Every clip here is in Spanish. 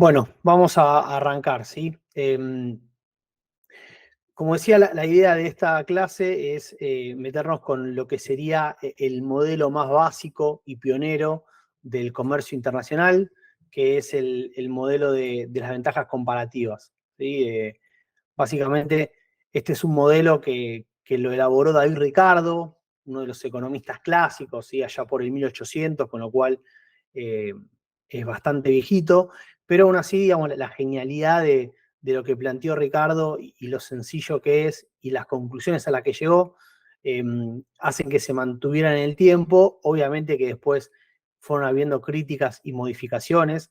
Bueno, vamos a arrancar, ¿sí? Como decía, la idea de esta clase es meternos con lo que sería el modelo más básico y pionero del comercio internacional, que es el modelo de las ventajas comparativas, ¿sí? Básicamente, este es un modelo que lo elaboró David Ricardo, uno de los economistas clásicos, ¿sí? Allá por el 1800, con lo cual eh, es bastante viejito, pero aún así, digamos, la genialidad de lo que planteó Ricardo y lo sencillo que es y las conclusiones a las que llegó eh, hacen que se mantuvieran en el tiempo. Obviamente que después fueron habiendo críticas y modificaciones,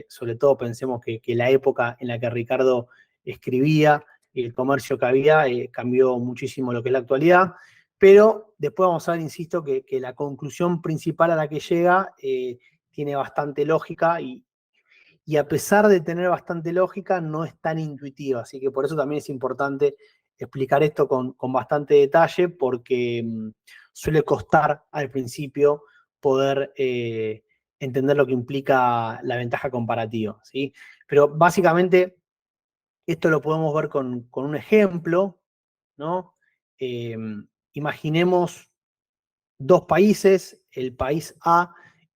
sobre todo pensemos que la época en la que Ricardo escribía y el comercio que había cambió muchísimo lo que es la actualidad, pero después vamos a ver, insisto, que la conclusión principal a la que llega tiene bastante lógica y a pesar de tener bastante lógica, no es tan intuitiva. Así que por eso también es importante explicar esto con bastante detalle, porque suele costar al principio poder entender lo que implica la ventaja comparativa, ¿sí? Pero básicamente esto lo podemos ver con un ejemplo, ¿no? Eh, Imaginemos dos países, el país A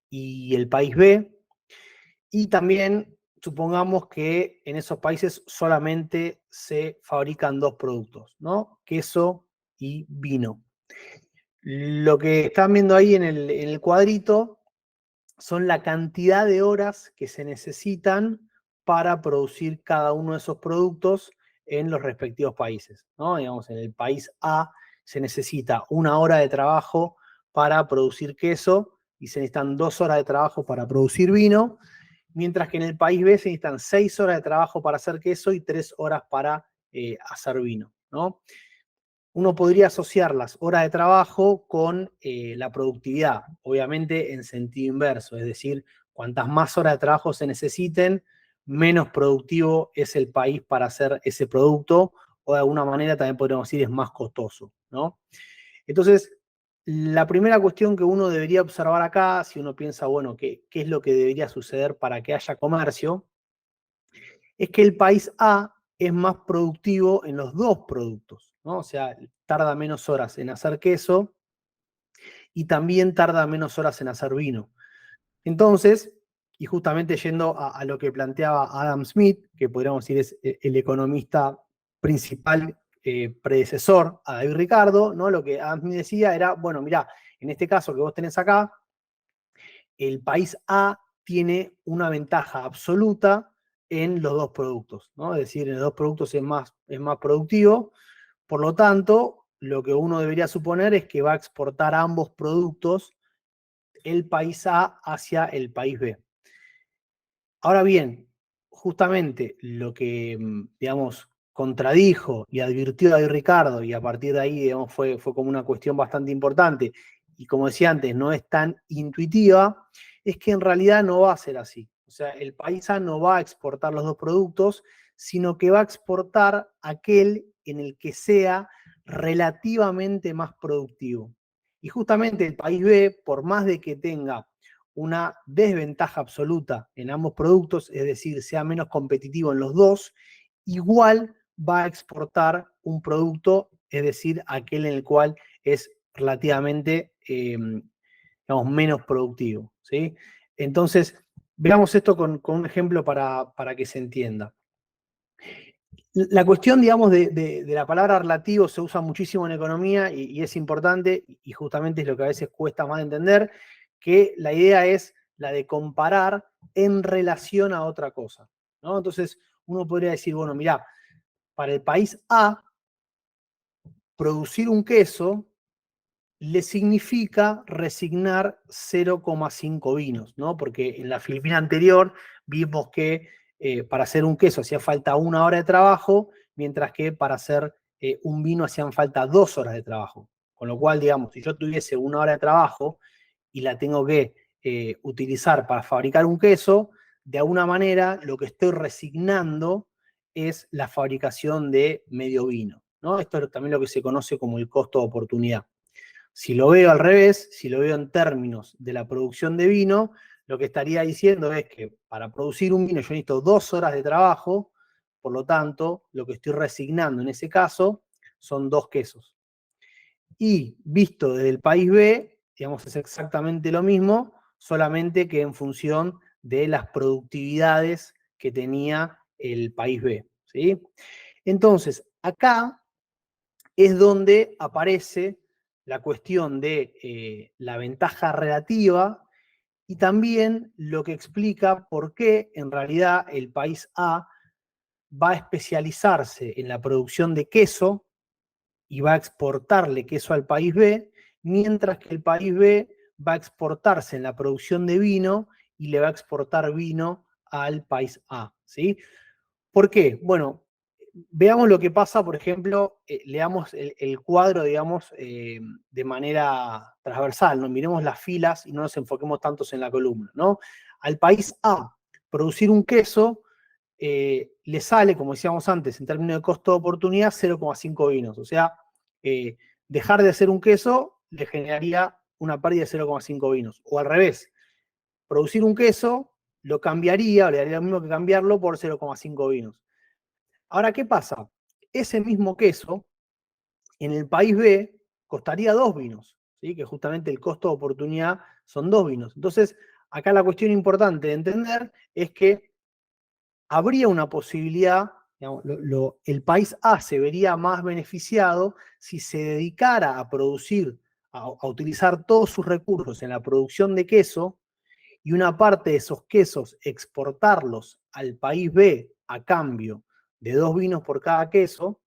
y el país B, y también supongamos que en esos países solamente se fabrican dos productos, ¿no? Queso y vino. Lo que están viendo ahí en el cuadrito son la cantidad de horas que se necesitan para producir cada uno de esos productos en los respectivos países, ¿no? Digamos, en el país A se necesita 1 hora de trabajo para producir queso y se necesitan 2 horas de trabajo para producir vino, mientras que en el país B se necesitan 6 horas de trabajo para hacer queso y 3 horas para hacer vino, ¿no? Uno podría asociar las horas de trabajo con la productividad, obviamente en sentido inverso, es decir, cuantas más horas de trabajo se necesiten, menos productivo es el país para hacer ese producto, o de alguna manera también podríamos decir es más costoso, ¿no? Entonces, la primera cuestión que uno debería observar acá, si uno piensa, bueno, ¿qué es lo que debería suceder para que haya comercio? Es que el país A es más productivo en los dos productos, ¿no? O sea, tarda menos horas en hacer queso y también tarda menos horas en hacer vino. Entonces, y justamente yendo a lo que planteaba Adam Smith, que podríamos decir es el economista principal predecesor a David Ricardo, ¿no? Lo que Adam Smith decía era, bueno, mirá, en este caso que vos tenés acá, el país A tiene una ventaja absoluta en los dos productos, ¿no? Es decir, en los dos productos es más productivo, por lo tanto, lo que uno debería suponer es que va a exportar ambos productos el país A hacia el país B. Ahora bien, justamente lo que, digamos, contradijo y advirtió David Ricardo, y a partir de ahí, digamos, fue como una cuestión bastante importante, y como decía antes, no es tan intuitiva, es que en realidad no va a ser así. O sea, el país A no va a exportar los dos productos, sino que va a exportar aquel en el que sea relativamente más productivo. Y justamente el país B, por más de que tenga una desventaja absoluta en ambos productos, es decir, sea menos competitivo en los dos, igual va a exportar un producto, es decir, aquel en el cual es relativamente, digamos, menos productivo, ¿sí? Entonces, veamos esto con un ejemplo para que se entienda. La cuestión, digamos, de la palabra relativo se usa muchísimo en economía y es importante, y justamente es lo que a veces cuesta más entender, que la idea es la de comparar en relación a otra cosa, ¿no? Entonces, uno podría decir, bueno, mirá, para el país A, producir un queso le significa resignar 0,5 vinos, ¿no? Porque en la Filipina anterior vimos que para hacer un queso hacía falta 1 hora de trabajo, mientras que para hacer un vino hacían falta 2 horas de trabajo. Con lo cual, digamos, si yo tuviese 1 hora de trabajo y la tengo que utilizar para fabricar un queso, de alguna manera lo que estoy resignando es la fabricación de medio vino, ¿no? Esto es también lo que se conoce como el costo de oportunidad. Si lo veo al revés, si lo veo en términos de la producción de vino, lo que estaría diciendo es que para producir un vino yo necesito 2 horas de trabajo, por lo tanto, lo que estoy resignando en ese caso son 2 quesos. Y visto desde el país B, digamos, es exactamente lo mismo, solamente que en función de las productividades que tenía el país B, ¿sí? Entonces, acá es donde aparece la cuestión de la ventaja relativa y también lo que explica por qué en realidad el país A va a especializarse en la producción de queso y va a exportarle queso al país B, mientras que el país B va a exportarse en la producción de vino y le va a exportar vino al país A, ¿sí? ¿Por qué? Bueno, veamos lo que pasa, por ejemplo, leamos el cuadro, digamos, de manera transversal, ¿no? Miremos las filas y no nos enfoquemos tantos en la columna, ¿no? Al país A, producir un queso le sale, como decíamos antes, en términos de costo de oportunidad, 0,5 vinos. O sea, dejar de hacer un queso le generaría una pérdida de 0,5 vinos. O al revés, producir un queso lo cambiaría, o le daría lo mismo que cambiarlo por 0,5 vinos. Ahora, ¿qué pasa? Ese mismo queso, en el país B, costaría 2 vinos, ¿sí? Que justamente el costo de oportunidad son 2 vinos. Entonces, acá la cuestión importante de entender es que habría una posibilidad, digamos, el país A se vería más beneficiado si se dedicara a producir, a utilizar todos sus recursos en la producción de queso y una parte de esos quesos exportarlos al país B a cambio de 2 vinos por cada queso.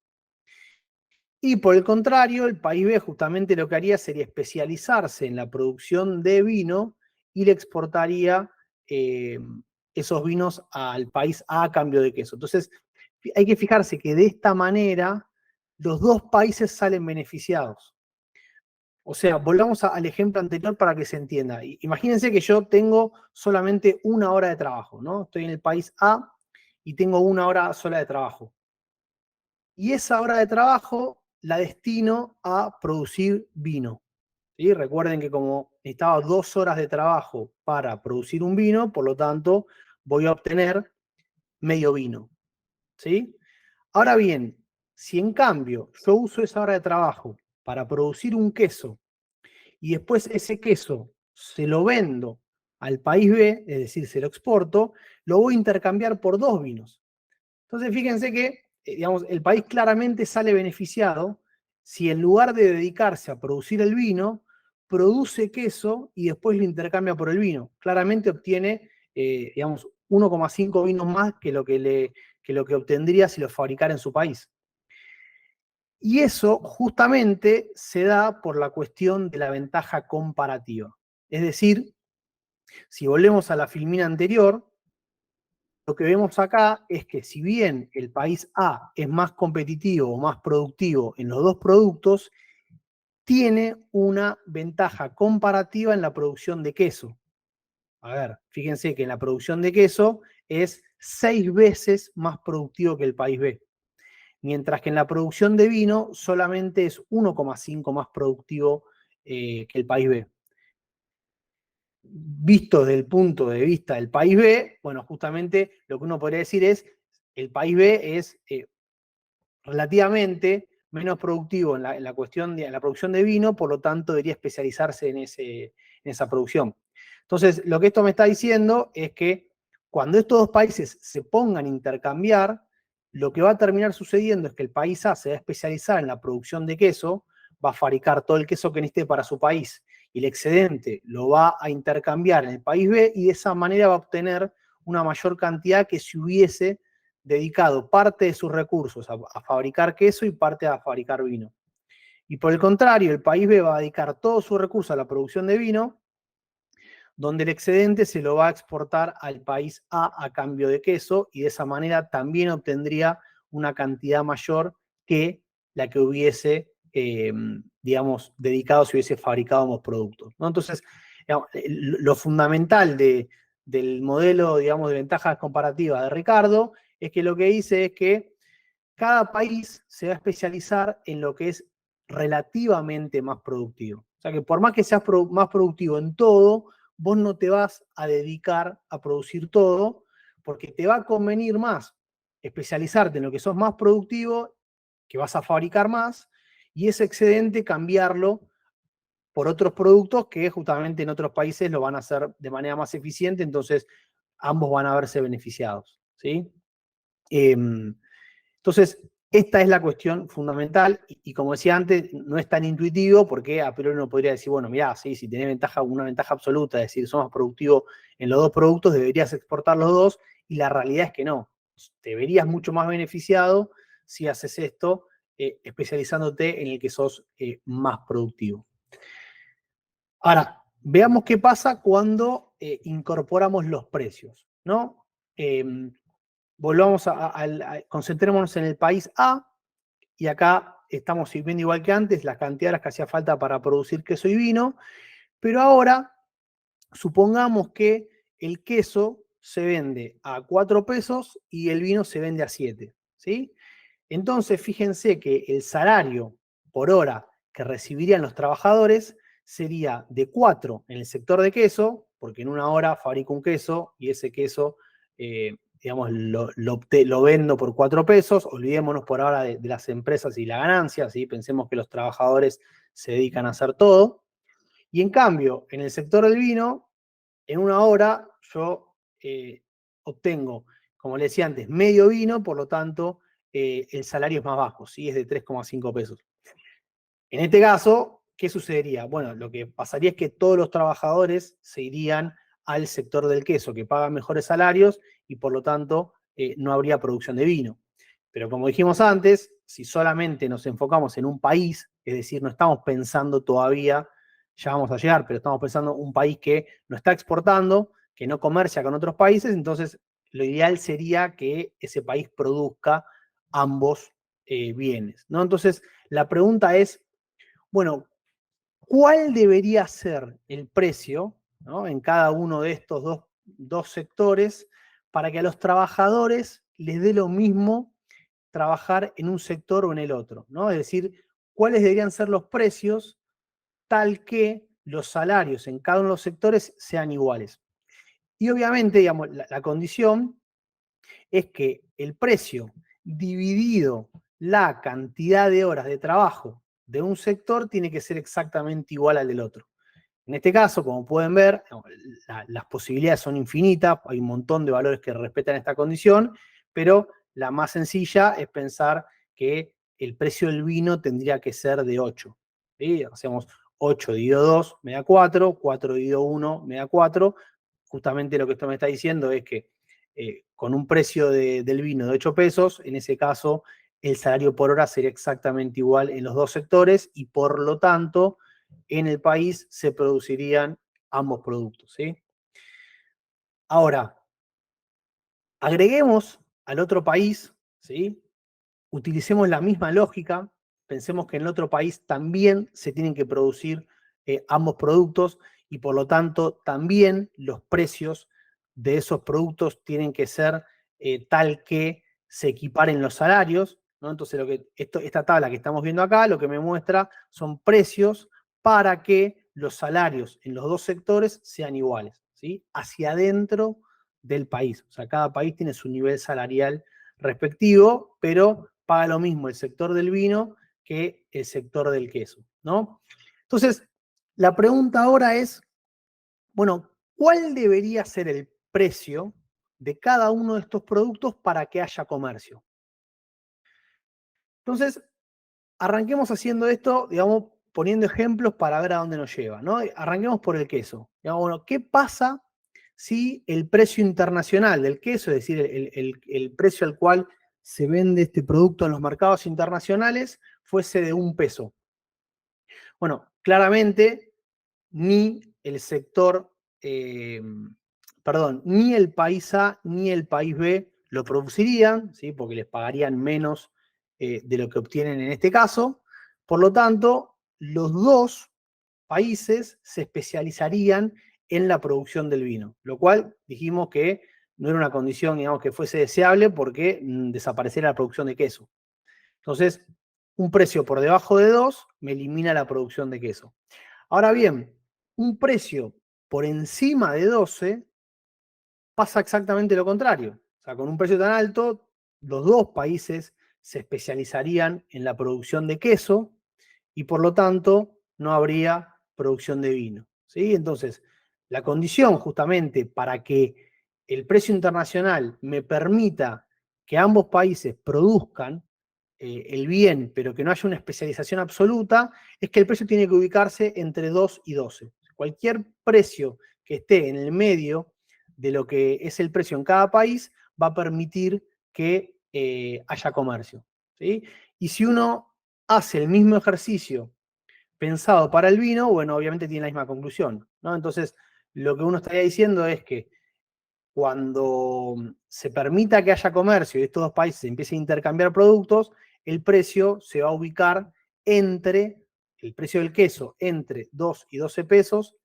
Y por el contrario, el país B justamente lo que haría sería especializarse en la producción de vino y le exportaría eh, esos vinos al país A cambio de queso. Entonces, hay que fijarse que de esta manera los dos países salen beneficiados. O sea, volvamos al ejemplo anterior para que se entienda. Imagínense que yo tengo solamente 1 hora de trabajo, ¿no? Estoy en el país A y tengo 1 hora sola de trabajo. Y esa hora de trabajo la destino a producir vino. ¿Sí? Recuerden que como necesitaba 2 horas de trabajo para producir un vino, por lo tanto voy a obtener medio vino. ¿Sí? Ahora bien, si en cambio yo uso esa hora de trabajo para producir un queso y después ese queso se lo vendo al país B, es decir, se lo exporto, lo voy a intercambiar por 2 vinos. Entonces, fíjense que, digamos, el país claramente sale beneficiado si en lugar de dedicarse a producir el vino, produce queso y después lo intercambia por el vino. Claramente obtiene, digamos, 1,5 vinos más que lo que obtendría si lo fabricara en su país. Y eso justamente se da por la cuestión de la ventaja comparativa. Es decir, si volvemos a la filmina anterior, lo que vemos acá es que si bien el país A es más competitivo o más productivo en los dos productos, tiene una ventaja comparativa en la producción de queso. A ver, fíjense que en la producción de queso es 6 veces más productivo que el país B, mientras que en la producción de vino solamente es 1,5 más productivo que el país B. Visto desde el punto de vista del país B, bueno, justamente lo que uno podría decir es, el país B es relativamente menos productivo en la cuestión de la producción de vino, por lo tanto debería especializarse en esa producción. Entonces, lo que esto me está diciendo es que cuando estos dos países se pongan a intercambiar, lo que va a terminar sucediendo es que el país A se va a especializar en la producción de queso, va a fabricar todo el queso que necesite para su país y el excedente lo va a intercambiar en el país B y de esa manera va a obtener una mayor cantidad que si hubiese dedicado parte de sus recursos a fabricar queso y parte a fabricar vino. Y por el contrario, el país B va a dedicar todos sus recursos a la producción de vino, donde el excedente se lo va a exportar al país A cambio de queso y de esa manera también obtendría una cantidad mayor que la que hubiese, digamos, dedicado si hubiese fabricado ambos productos, ¿no? Entonces, digamos, lo fundamental del modelo, digamos, de ventajas comparativas de Ricardo es que lo que dice es que cada país se va a especializar en lo que es relativamente más productivo. O sea que por más que seas más productivo en todo, vos no te vas a dedicar a producir todo, porque te va a convenir más especializarte en lo que sos más productivo, que vas a fabricar más, y ese excedente cambiarlo por otros productos que justamente en otros países lo van a hacer de manera más eficiente, entonces ambos van a verse beneficiados, ¿sí? Entonces, esta es la cuestión fundamental y como decía antes, no es tan intuitivo porque a priori uno podría decir, bueno, mirá, sí, si tenés una ventaja absoluta, es decir, somos productivos en los dos productos, deberías exportar los dos y la realidad es que no. Te verías mucho más beneficiado si haces esto especializándote en el que sos más productivo. Ahora, veamos qué pasa cuando incorporamos los precios, ¿no? Volvamos concentrémonos en el país A, y acá estamos viendo igual que antes las cantidades que hacía falta para producir queso y vino, pero ahora supongamos que el queso se vende a 4 pesos y el vino se vende a 7, ¿sí? Entonces, fíjense que el salario por hora que recibirían los trabajadores sería de 4 en el sector de queso, porque en una hora fabrico un queso y ese queso, digamos, lo vendo por 4 pesos. Olvidémonos por ahora de las empresas y la ganancia, ¿sí? Pensemos que los trabajadores se dedican a hacer todo. Y en cambio, en el sector del vino, en una hora yo obtengo, como le decía antes, medio vino, por lo tanto, el salario es más bajo, ¿sí? Es de 3,5 pesos. En este caso, ¿qué sucedería? Bueno, lo que pasaría es que todos los trabajadores se irían al sector del queso, que paga mejores salarios y por lo tanto no habría producción de vino. Pero como dijimos antes, si solamente nos enfocamos en un país, es decir, no estamos pensando todavía, ya vamos a llegar, pero estamos pensando en un país que no está exportando, que no comercia con otros países, entonces lo ideal sería que ese país produzca ambos bienes, ¿no? Entonces, la pregunta es, bueno, ¿cuál debería ser el precio, ¿no? En cada uno de estos dos sectores para que a los trabajadores les dé lo mismo trabajar en un sector o en el otro, ¿no? Es decir, cuáles deberían ser los precios tal que los salarios en cada uno de los sectores sean iguales. Y obviamente, digamos, la condición es que el precio dividido la cantidad de horas de trabajo de un sector tiene que ser exactamente igual al del otro. En este caso, como pueden ver, las posibilidades son infinitas, hay un montón de valores que respetan esta condición, pero la más sencilla es pensar que el precio del vino tendría que ser de 8. ¿Sí? Hacemos 8 dividido 2 me da 4, 4 dividido 1 me da 4. Justamente lo que esto me está diciendo es que con un precio del vino de 8 pesos, en ese caso el salario por hora sería exactamente igual en los dos sectores y por lo tanto en el país se producirían ambos productos, ¿sí? Ahora, agreguemos al otro país, ¿sí? Utilicemos la misma lógica, pensemos que en el otro país también se tienen que producir ambos productos y por lo tanto también los precios de esos productos tienen que ser tal que se equiparen los salarios, ¿no? Entonces esta tabla que estamos viendo acá lo que me muestra son precios para que los salarios en los dos sectores sean iguales, ¿sí? Hacia adentro del país. O sea, cada país tiene su nivel salarial respectivo, pero paga lo mismo el sector del vino que el sector del queso, ¿no? Entonces, la pregunta ahora es, bueno, ¿cuál debería ser el precio de cada uno de estos productos para que haya comercio? Entonces, arranquemos haciendo esto, digamos, poniendo ejemplos para ver a dónde nos lleva, ¿no? Arranquemos por el queso. Digamos, bueno, ¿qué pasa si el precio internacional del queso, es decir, el precio al cual se vende este producto en los mercados internacionales, fuese de 1 peso? Bueno, claramente ni el sector, perdón, ni el país A ni el país B lo producirían, ¿sí? Porque les pagarían menos de lo que obtienen en este caso. Por lo tanto, los dos países se especializarían en la producción del vino, lo cual dijimos que no era una condición, digamos, que fuese deseable porque desapareciera la producción de queso. Entonces, un precio por debajo de 2 me elimina la producción de queso. Ahora bien, un precio por encima de 12, pasa exactamente lo contrario. O sea, con un precio tan alto, los dos países se especializarían en la producción de queso y por lo tanto no habría producción de vino. ¿Sí? Entonces, la condición justamente para que el precio internacional me permita que ambos países produzcan el bien, pero que no haya una especialización absoluta, es que el precio tiene que ubicarse entre 2 y 12. Cualquier precio que esté en el medio de lo que es el precio en cada país va a permitir que haya comercio. ¿Sí? Y si uno hace el mismo ejercicio pensado para el vino, bueno, obviamente tiene la misma conclusión, ¿no? Entonces, lo que uno estaría diciendo es que cuando se permita que haya comercio y estos dos países empiecen a intercambiar productos, el precio se va a ubicar entre, el precio del queso entre 2 y 12 pesos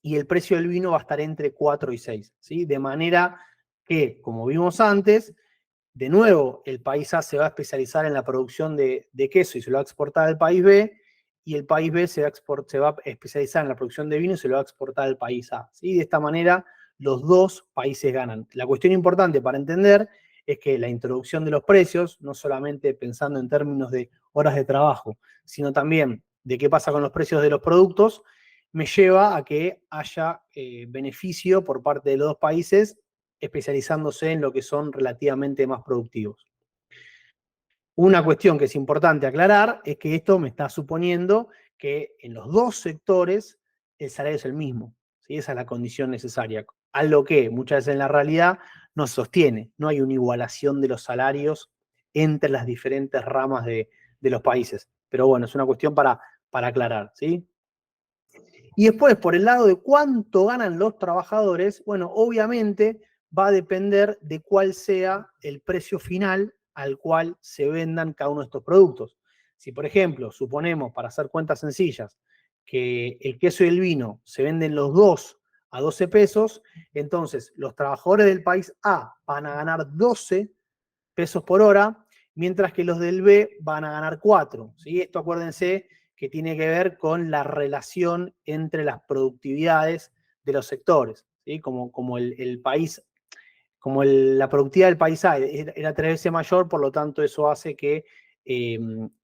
y el precio del vino va a estar entre 4 y 6, ¿sí? De manera que, como vimos antes, de nuevo, el país A se va a especializar en la producción de queso y se lo va a exportar al país B, y el país B se va a especializar en la producción de vino y se lo va a exportar al país A. ¿Sí? De esta manera, los dos países ganan. La cuestión importante para entender es que la introducción de los precios, no solamente pensando en términos de horas de trabajo, sino también de qué pasa con los precios de los productos, me lleva a que haya beneficio por parte de los dos países especializándose en lo que son relativamente más productivos. Una cuestión que es importante aclarar es que esto me está suponiendo que en los dos sectores el salario es el mismo. ¿Sí? Esa es la condición necesaria. Algo que muchas veces en la realidad no se sostiene. No hay una igualación de los salarios entre las diferentes ramas de los países. Pero bueno, es una cuestión para aclarar. ¿Sí? Y después, por el lado de cuánto ganan los trabajadores, bueno, obviamente va a depender de cuál sea el precio final al cual se vendan cada uno de estos productos. Si, por ejemplo, suponemos, para hacer cuentas sencillas, que el queso y el vino se venden los dos a 12 pesos, entonces los trabajadores del país A van a ganar 12 pesos por hora, mientras que los del B van a ganar 4. ¿Sí? Esto acuérdense que tiene que ver con la relación entre las productividades de los sectores. ¿Sí? Como el país, como la productividad del país A era 3 veces mayor, por lo tanto eso hace que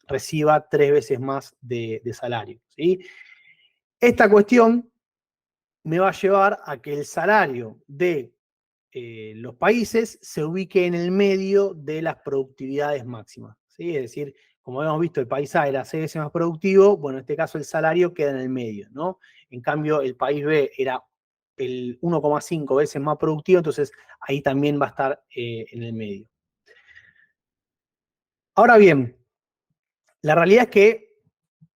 reciba 3 veces más de salario. ¿Sí? Esta cuestión me va a llevar a que el salario de los países se ubique en el medio de las productividades máximas. ¿Sí? Es decir, como hemos visto, el país A era 6 veces más productivo, bueno, en este caso el salario queda en el medio, ¿no? En cambio, el país B era el 1,5 veces más productivo, entonces ahí también va a estar en el medio. Ahora bien, la realidad es que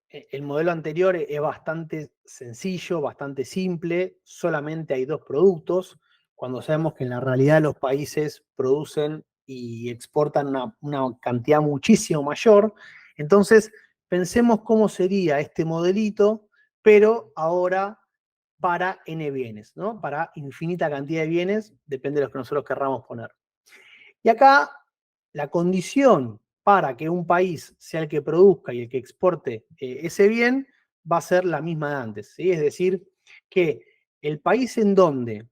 el modelo anterior es bastante sencillo, bastante simple, solamente hay dos productos, cuando sabemos que en la realidad los países producen y exportan una cantidad muchísimo mayor. Entonces, pensemos cómo sería este modelito, pero ahora para n bienes, ¿no? Para infinita cantidad de bienes, depende de los que nosotros querramos poner. Y acá la condición para que un país sea el que produzca y el que exporte ese bien va a ser la misma de antes. ¿Sí? Es decir, que el país en donde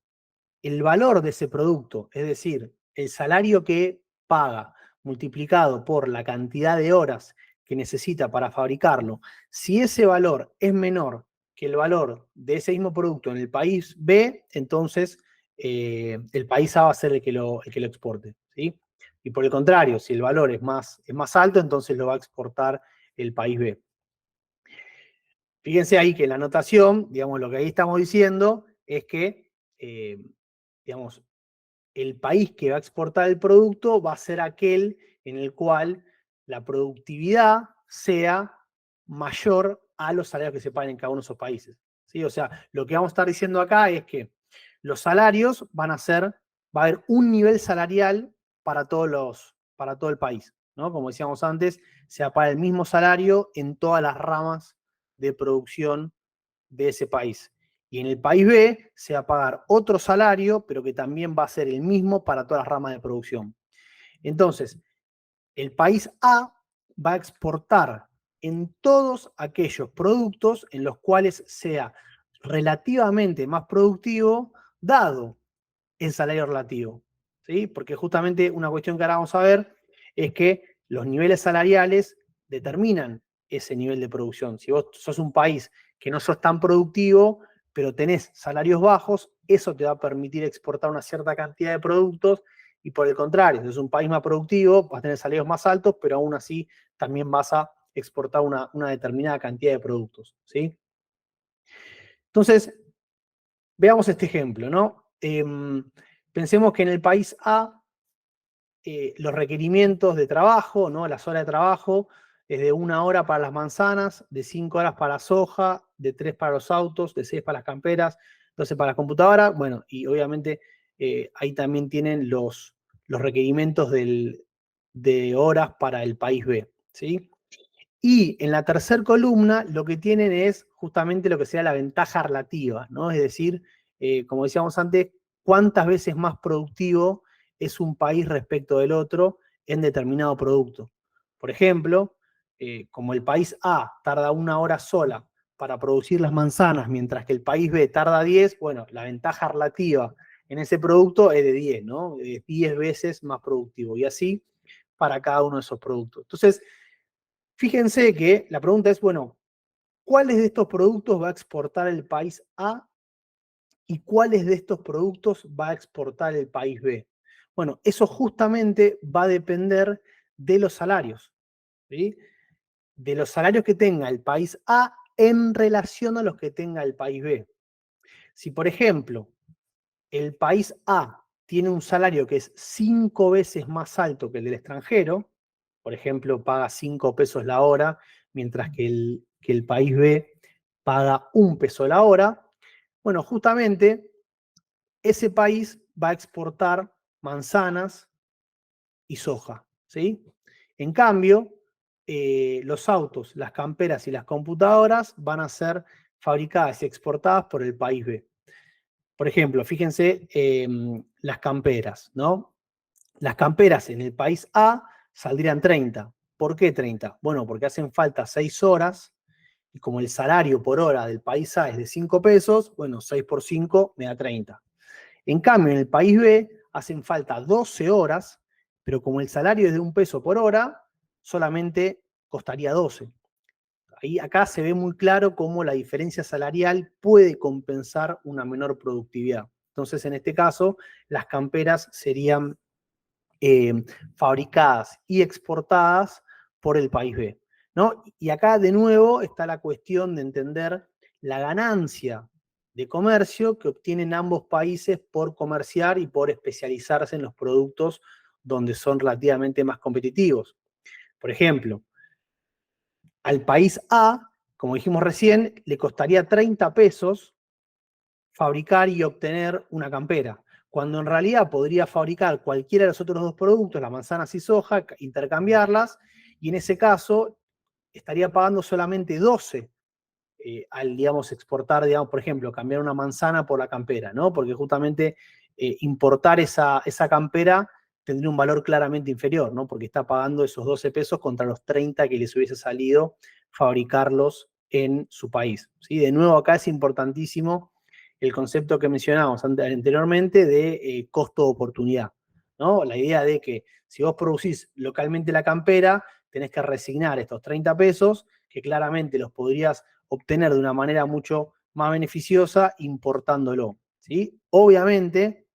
el valor de ese producto, es decir, el salario que paga multiplicado por la cantidad de horas que necesita para fabricarlo, si ese valor es menor que el valor de ese mismo producto en el país B, entonces el país A va a ser el que lo exporte. ¿Sí? Y por el contrario, si el valor es más alto, entonces lo va a exportar el país B. Fíjense ahí que en la anotación, digamos, lo que ahí estamos diciendo es que, digamos, el país que va a exportar el producto va a ser aquel en el cual la productividad sea mayor a los salarios que se pagan en cada uno de esos países. ¿Sí? O sea, lo que vamos a estar diciendo acá es que los salarios van a ser, va a haber un nivel salarial para todo el país. ¿No? Como decíamos antes, se va a pagar el mismo salario en todas las ramas de producción de ese país. Y en el país B se va a pagar otro salario, pero que también va a ser el mismo para todas las ramas de producción. Entonces, el país A va a exportar en todos aquellos productos en los cuales sea relativamente más productivo dado el salario relativo, ¿sí? Porque justamente una cuestión que ahora vamos a ver es que los niveles salariales determinan ese nivel de producción. Si vos sos un país que no sos tan productivo, pero tenés salarios bajos, eso te va a permitir exportar una cierta cantidad de productos, y por el contrario, si sos un país más productivo, vas a tener salarios más altos, pero aún así también vas a exportar una determinada cantidad de productos, ¿sí? Entonces, veamos este ejemplo, ¿no? Pensemos que en el país A los requerimientos de trabajo, ¿no? Las horas de trabajo es de 1 hora para las manzanas, de 5 horas para la soja, de 3 para los autos, de 6 para las camperas, 12 para las computadoras. Bueno, y obviamente ahí también tienen los requerimientos de horas para el país B, ¿sí? Y en la tercera columna lo que tienen es justamente lo que sea la ventaja relativa, ¿no? Es decir, como decíamos antes, cuántas veces más productivo es un país respecto del otro en determinado producto. Por ejemplo, como el país A tarda 1 hora sola para producir las manzanas, mientras que el país B tarda 10, bueno, la ventaja relativa en ese producto es de 10, ¿no? Es 10 veces más productivo, y así para cada uno de esos productos. Entonces, fíjense que la pregunta es, bueno, ¿cuáles de estos productos va a exportar el país A y cuáles de estos productos va a exportar el país B? Bueno, eso justamente va a depender de los salarios, ¿sí? De los salarios que tenga el país A en relación a los que tenga el país B. Si, por ejemplo, el país A tiene un salario que es 5 veces más alto que el del extranjero, por ejemplo, paga 5 pesos la hora, mientras que el país B paga 1 peso la hora, bueno, justamente ese país va a exportar manzanas y soja, ¿sí? En cambio, los autos, las camperas y las computadoras van a ser fabricadas y exportadas por el país B. Por ejemplo, fíjense las camperas, ¿no? Las camperas en el país A saldrían 30. ¿Por qué 30? Bueno, porque hacen falta 6 horas, y como el salario por hora del país A es de 5 pesos, bueno, 6 por 5 me da 30. En cambio, en el país B hacen falta 12 horas, pero como el salario es de 1 peso por hora, solamente costaría 12. Acá se ve muy claro cómo la diferencia salarial puede compensar una menor productividad. Entonces, en este caso, las camperas serían eh, fabricadas y exportadas por el país B, ¿no? Y acá de nuevo está la cuestión de entender la ganancia de comercio que obtienen ambos países por comerciar y por especializarse en los productos donde son relativamente más competitivos. Por ejemplo, al país A, como dijimos recién, le costaría 30 pesos fabricar y obtener una campera, cuando en realidad podría fabricar cualquiera de los otros dos productos, las manzanas y soja, intercambiarlas, y en ese caso estaría pagando solamente 12 al, digamos, exportar, digamos, por ejemplo, cambiar una manzana por la campera, ¿no? Porque justamente importar esa campera tendría un valor claramente inferior, ¿no? Porque está pagando esos 12 pesos contra los 30 que les hubiese salido fabricarlos en su país, ¿sí? De nuevo, acá es importantísimo el concepto que mencionábamos anteriormente de costo de oportunidad, ¿no? La idea de que si vos producís localmente la campera, tenés que resignar estos 30 pesos, que claramente los podrías obtener de una manera mucho más beneficiosa importándolo, ¿sí? Obviamente,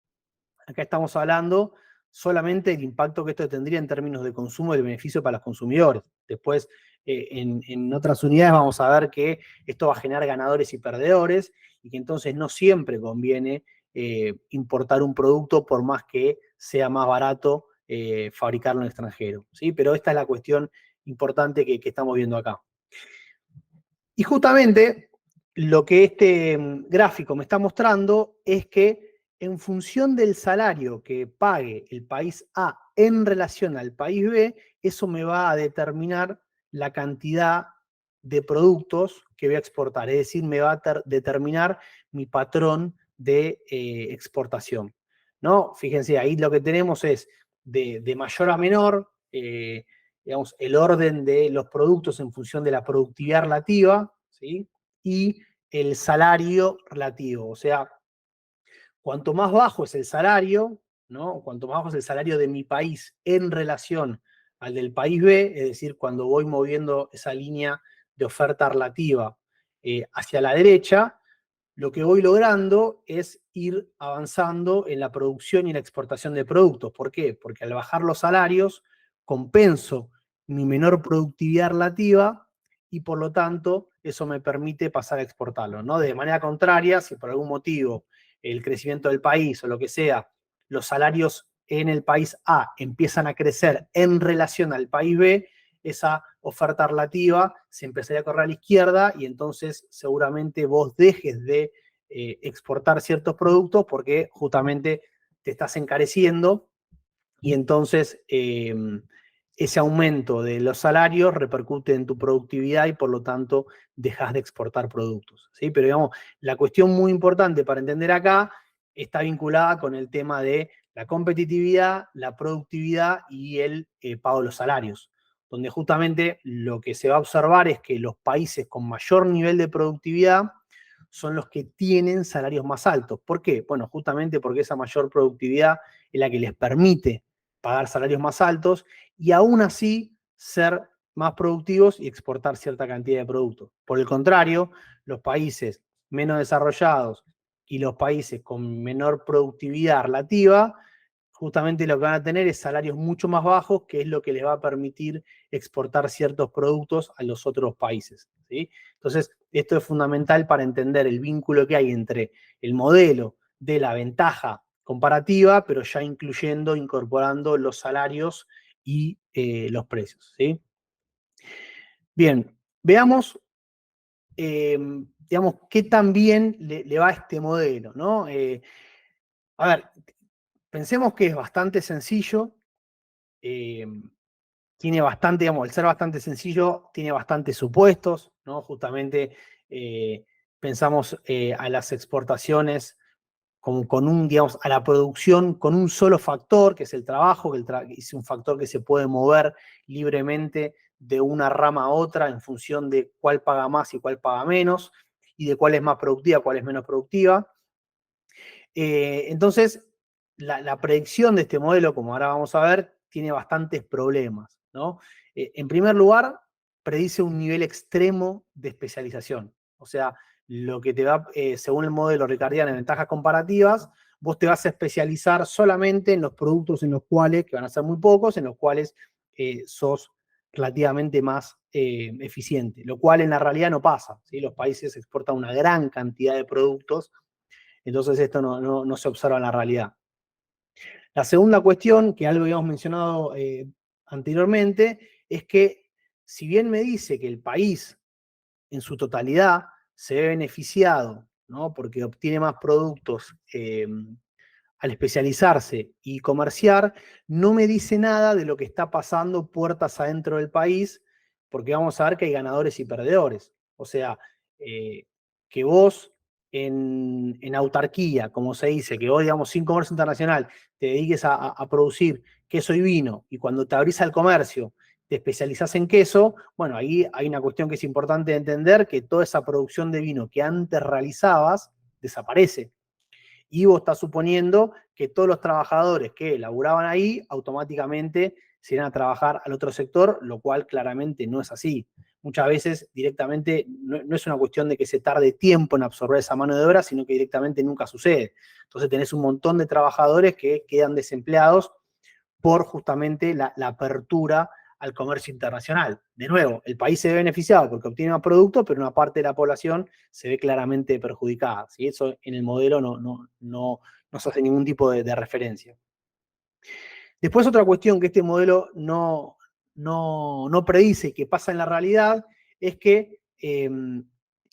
acá estamos hablando solamente del impacto que esto tendría en términos de consumo y de beneficio para los consumidores. Después, en otras unidades vamos a ver que esto va a generar ganadores y perdedores, y que entonces no siempre conviene importar un producto por más que sea más barato fabricarlo en el extranjero, ¿sí? Pero esta es la cuestión importante que estamos viendo acá. Y justamente lo que este gráfico me está mostrando es que en función del salario que pague el país A en relación al país B, eso me va a determinar la cantidad de productos que voy a exportar. Es decir, me va a determinar mi patrón de exportación, ¿no? Fíjense, ahí lo que tenemos es de mayor a menor, digamos, el orden de los productos en función de la productividad relativa, ¿sí? Y el salario relativo. O sea, cuanto más bajo es el salario, ¿no? Cuanto más bajo es el salario de mi país en relación al del país B, es decir, cuando voy moviendo esa línea de oferta relativa hacia la derecha, lo que voy logrando es ir avanzando en la producción y la exportación de productos. ¿Por qué? Porque al bajar los salarios, compenso mi menor productividad relativa y por lo tanto eso me permite pasar a exportarlo, ¿no? De manera contraria, si por algún motivo el crecimiento del país o lo que sea, los salarios en el país A empiezan a crecer en relación al país B, esa oferta relativa se empezaría a correr a la izquierda y entonces seguramente vos dejes de exportar ciertos productos porque justamente te estás encareciendo y entonces ese aumento de los salarios repercute en tu productividad y por lo tanto dejas de exportar productos, ¿sí? Pero digamos, la cuestión muy importante para entender acá está vinculada con el tema de la competitividad, la productividad y el pago de los salarios, donde justamente lo que se va a observar es que los países con mayor nivel de productividad son los que tienen salarios más altos. ¿Por qué? Bueno, justamente porque esa mayor productividad es la que les permite pagar salarios más altos y aún así ser más productivos y exportar cierta cantidad de productos. Por el contrario, los países menos desarrollados y los países con menor productividad relativa, justamente lo que van a tener es salarios mucho más bajos, que es lo que les va a permitir exportar ciertos productos a los otros países, ¿sí? Entonces, esto es fundamental para entender el vínculo que hay entre el modelo de la ventaja comparativa, pero ya incluyendo, incorporando los salarios y los precios, ¿sí? Bien, veamos, digamos, qué tan bien le va a este modelo, ¿no? A ver, pensemos que es bastante sencillo, eh, tiene bastante, digamos, al ser bastante sencillo, tiene bastantes supuestos, ¿no? Justamente pensamos a las exportaciones como con un, digamos, a la producción con un solo factor, que es el trabajo, que es un factor que se puede mover libremente de una rama a otra en función de cuál paga más y cuál paga menos, y de cuál es más productiva, cuál es menos productiva. Entonces, la predicción de este modelo, como ahora vamos a ver, tiene bastantes problemas, ¿no? En primer lugar, predice un nivel extremo de especialización. O sea, lo que te va, según el modelo ricardiano de ventajas comparativas, vos te vas a especializar solamente en los productos en los cuales, que van a ser muy pocos, en los cuales sos relativamente más eficiente, lo cual en la realidad no pasa, ¿sí? Los países exportan una gran cantidad de productos, entonces esto no se observa en la realidad. La segunda cuestión, que algo habíamos mencionado anteriormente, es que si bien me dice que el país en su totalidad se ve beneficiado, ¿no? Porque obtiene más productos al especializarse y comerciar, no me dice nada de lo que está pasando puertas adentro del país, porque vamos a ver que hay ganadores y perdedores. O sea, eh, que vos en autarquía, como se dice, que vos, digamos, sin comercio internacional, te dediques a producir queso y vino, y cuando te abrís al comercio, te especializás en queso, bueno, ahí hay una cuestión que es importante entender, que toda esa producción de vino que antes realizabas desaparece. Y vos estás suponiendo que todos los trabajadores que laburaban ahí automáticamente se irán a trabajar al otro sector, lo cual claramente no es así. Muchas veces directamente no es una cuestión de que se tarde tiempo en absorber esa mano de obra, sino que directamente nunca sucede. Entonces tenés un montón de trabajadores que quedan desempleados por justamente la apertura al comercio internacional. De nuevo, el país se ve beneficiado porque obtiene más productos, pero una parte de la población se ve claramente perjudicada, ¿sí? Eso en el modelo no se hace ningún tipo de referencia. Después otra cuestión que este modelo no predice, que pasa en la realidad, es que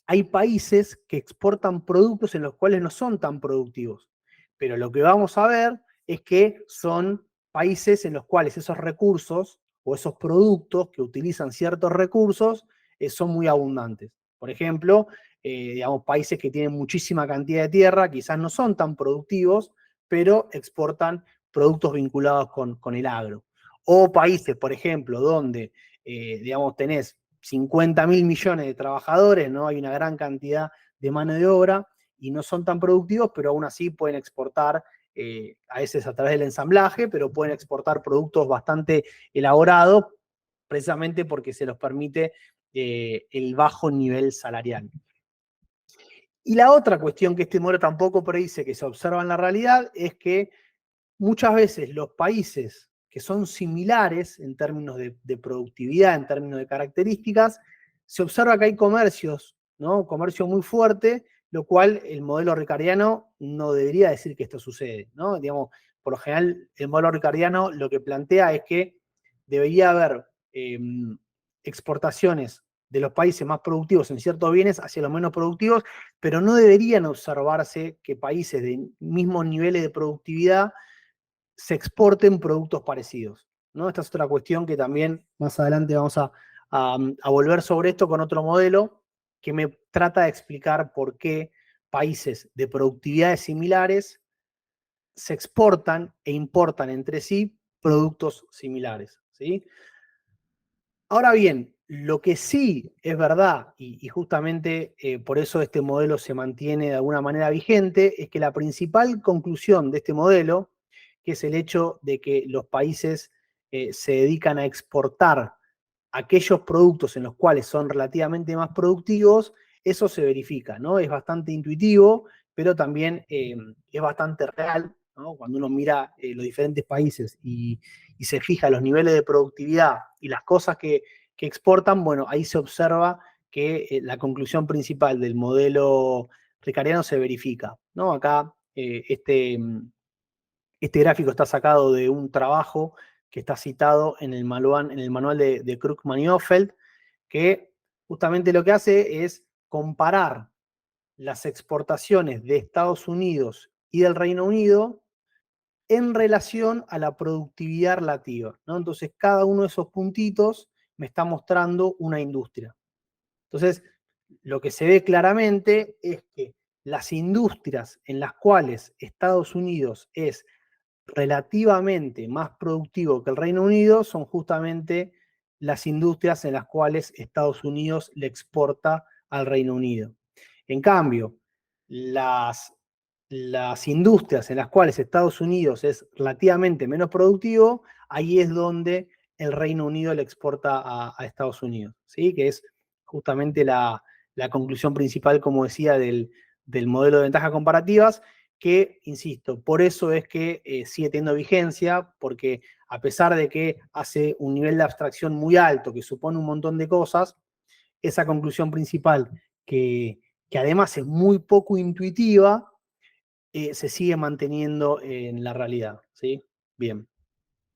hay países que exportan productos en los cuales no son tan productivos. Pero lo que vamos a ver es que son países en los cuales esos recursos o esos productos que utilizan ciertos recursos son muy abundantes. Por ejemplo, digamos, países que tienen muchísima cantidad de tierra, quizás no son tan productivos, pero exportan productos vinculados con el agro. O países, por ejemplo, donde, digamos, tenés 50.000 millones de trabajadores, ¿no? Hay una gran cantidad de mano de obra y no son tan productivos, pero aún así pueden exportar, a veces a través del ensamblaje, pero pueden exportar productos bastante elaborados, precisamente porque se los permite el bajo nivel salarial. Y la otra cuestión que este modelo tampoco predice, que se observa en la realidad, es que muchas veces los países que son similares en términos de productividad, en términos de características, se observa que hay comercios, ¿no? Comercio muy fuerte, lo cual el modelo ricardiano no debería decir que esto sucede, ¿no? Digamos, por lo general, el modelo ricardiano lo que plantea es que debería haber exportaciones de los países más productivos en ciertos bienes hacia los menos productivos, pero no deberían observarse que países de mismos niveles de productividad se exporten productos parecidos, ¿no? Esta es otra cuestión que también más adelante vamos a volver sobre esto con otro modelo que me trata de explicar por qué países de productividades similares se exportan e importan entre sí productos similares, ¿sí? Ahora bien, lo que sí es verdad, y justamente por eso este modelo se mantiene de alguna manera vigente, es que la principal conclusión de este modelo, que es el hecho de que los países se dedican a exportar aquellos productos en los cuales son relativamente más productivos, eso se verifica, ¿no? Es bastante intuitivo, pero también es bastante real, ¿no? Cuando uno mira los diferentes países y se fija los niveles de productividad y las cosas que exportan, bueno, ahí se observa que la conclusión principal del modelo ricardiano se verifica, ¿no? Acá este gráfico está sacado de un trabajo que está citado en el manual de Krugman y Oefeld, que justamente lo que hace es comparar las exportaciones de Estados Unidos y del Reino Unido en relación a la productividad relativa, ¿no? Entonces, cada uno de esos puntitos me está mostrando una industria. Entonces, lo que se ve claramente es que las industrias en las cuales Estados Unidos es relativamente más productivo que el Reino Unido son justamente las industrias en las cuales Estados Unidos le exporta al Reino Unido. En cambio, las industrias en las cuales Estados Unidos es relativamente menos productivo, ahí es donde el Reino Unido le exporta a Estados Unidos, ¿sí? Que es justamente la conclusión principal, como decía, del modelo de ventajas comparativas, que, insisto, por eso es que sigue teniendo vigencia, porque a pesar de que hace un nivel de abstracción muy alto, que supone un montón de cosas, esa conclusión principal, que además es muy poco intuitiva, se sigue manteniendo en la realidad, ¿sí? Bien.